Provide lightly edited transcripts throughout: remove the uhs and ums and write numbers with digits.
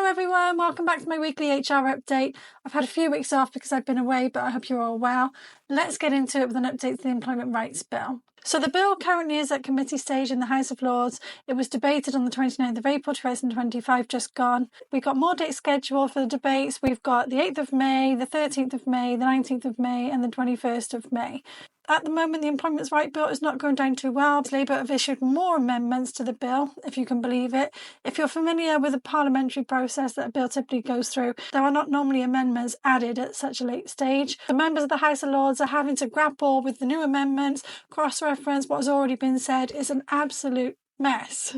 Hello everyone, welcome back to my weekly HR update. I've had a few weeks off because I've been away, but I hope you're all well. Let's get into it with an update to the Employment Rights Bill. So the bill currently is at committee stage in the House of Lords. It was debated on the 29th of April 2025, just gone. We've got more dates scheduled for the debates. We've got the 8th of May, the 13th of May, the 19th of May and the 21st of May. At the moment, the Employment Rights Bill is not going down too well. Labour have issued more amendments to the bill, if you can believe it. If you're familiar with the parliamentary process that a bill typically goes through, there are not normally amendments added at such a late stage. The members of the House of Lords are having to grapple with the new amendments, cross-reference what has already been said. It's an absolute mess.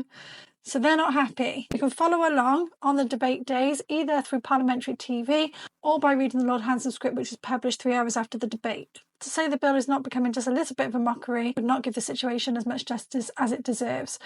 So they're not happy. You can follow along on the debate days, either through parliamentary TV or by reading the Lord Hansard script, which is published 3 hours after the debate. To say the bill is not becoming just a little bit of a mockery would not give the situation as much justice as it deserves.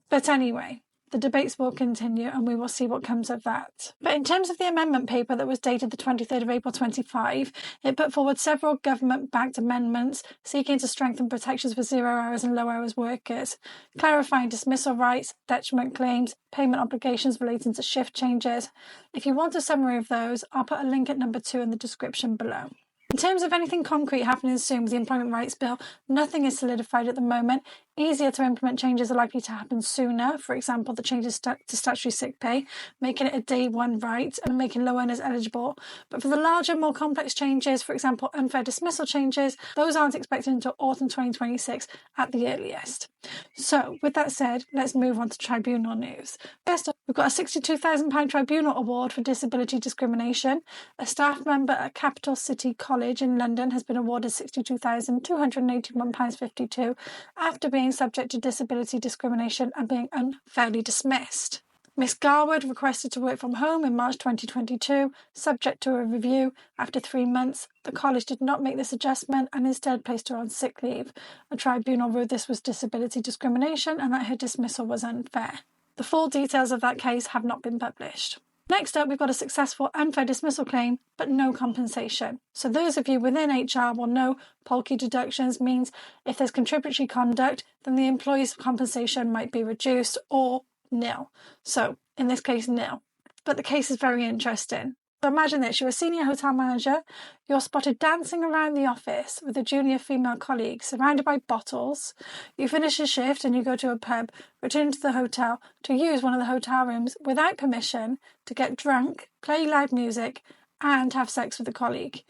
But anyway, the debates will continue and we will see what comes of that. But in terms of the amendment paper that was dated the 23rd of April 25, it put forward several government-backed amendments seeking to strengthen protections for 0 hours and low hours workers, clarifying dismissal rights, detriment claims, payment obligations relating to shift changes. If you want a summary of those, I'll put a link at number 2 in the description below. In terms of anything concrete happening soon with the Employment Rights Bill, nothing is solidified at the moment. Easier to implement changes are likely to happen sooner. For example, the changes to statutory sick pay, making it a day one right and making low earners eligible. But for the larger, more complex changes, for example, unfair dismissal changes, those aren't expected until autumn 2026 at the earliest. So, with that said, let's move on to tribunal news. First up, we've got a £62,000 tribunal award for disability discrimination. A staff member at Capital City College in London has been awarded £62,281.52 after being subject to disability discrimination and being unfairly dismissed. Miss Garwood requested to work from home in March 2022, subject to a review. After 3 months, the college did not make this adjustment and instead placed her on sick leave. A tribunal ruled this was disability discrimination and that her dismissal was unfair. The full details of that case have not been published. Next up, we've got a successful unfair dismissal claim, but no compensation. So those of you within HR will know Polky deductions means if there's contributory conduct, then the employee's compensation might be reduced or nil. So in this case, nil. But the case is very interesting. So imagine this, you're a senior hotel manager, you're spotted dancing around the office with a junior female colleague surrounded by bottles. You finish your shift and you go to a pub, return to the hotel to use one of the hotel rooms without permission to get drunk, play loud music and have sex with a colleague.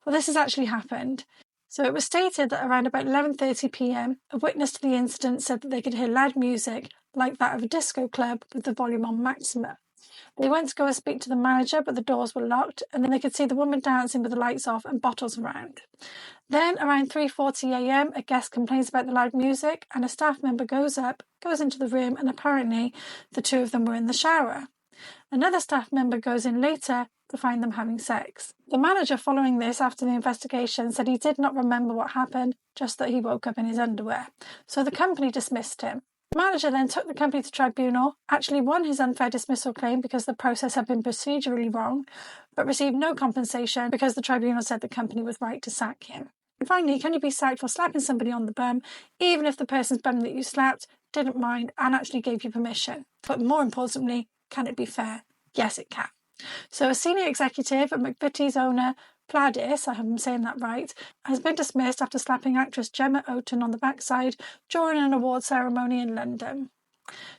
Well, this has actually happened. So it was stated that around about 11:30 p.m, a witness to the incident said that they could hear loud music like that of a disco club with the volume on maximum. They went to go and speak to the manager, but the doors were locked, and then they could see the woman dancing with the lights off and bottles around. Then, around 3:40 a.m, a guest complains about the loud music, and a staff member goes into the room, and apparently the two of them were in the shower. Another staff member goes in later to find them having sex. The manager, following this after the investigation, said he did not remember what happened, just that he woke up in his underwear. So the company dismissed him. The manager then took the company to tribunal, actually won his unfair dismissal claim because the process had been procedurally wrong, but received no compensation because the tribunal said the company was right to sack him. And finally, can you be sacked for slapping somebody on the bum, even if the person's bum that you slapped didn't mind and actually gave you permission? But more importantly, can it be fair? Yes, it can. So a senior executive at McVitie's owner, Pladis, I hope I'm saying that right, has been dismissed after slapping actress Gemma Oton on the backside during an award ceremony in London.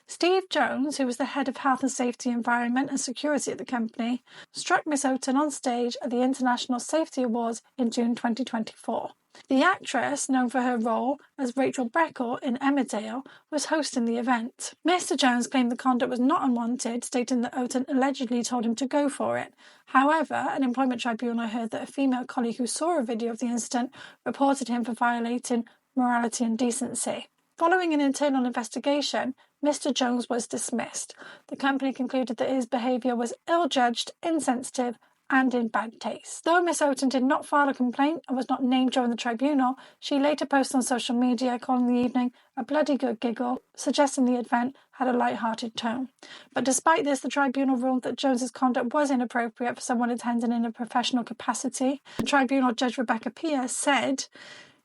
Steve Jones, who was the head of Health and Safety, Environment and Security at the company, struck Miss Oton on stage at the International Safety Awards in June 2024. The actress, known for her role as Rachel Breckle in Emmerdale, was hosting the event. Mr. Jones claimed the conduct was not unwanted, stating that Oton allegedly told him to go for it. However, an employment tribunal heard that a female colleague who saw a video of the incident reported him for violating morality and decency. Following an internal investigation, Mr. Jones was dismissed. The company concluded that his behaviour was ill-judged, insensitive, and in bad taste. Though Miss Oton did not file a complaint and was not named during the tribunal, she later posted on social media calling the evening a bloody good giggle, suggesting the event had a light-hearted tone. But despite this, the tribunal ruled that Jones's conduct was inappropriate for someone attending in a professional capacity. The tribunal judge Rebecca Pierce said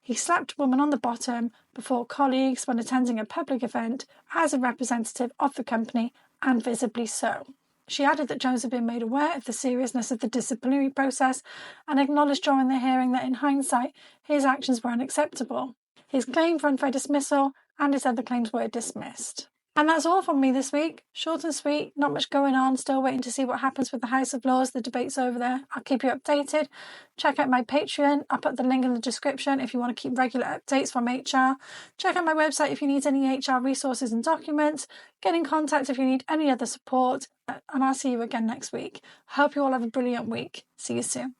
he slapped a woman on the bottom before colleagues when attending a public event as a representative of the company, and visibly so. She added that Jones had been made aware of the seriousness of the disciplinary process and acknowledged during the hearing that in hindsight his actions were unacceptable. His claim for unfair dismissal and his other claims were dismissed. And that's all from me this week. Short and sweet, not much going on, still waiting to see what happens with the House of Lords, the debates over there. I'll keep you updated. Check out my Patreon. I'll put the link in the description if you want to keep regular updates from HR. Check out my website if you need any HR resources and documents. Get in contact if you need any other support. And I'll see you again next week. I hope you all have a brilliant week. See you soon.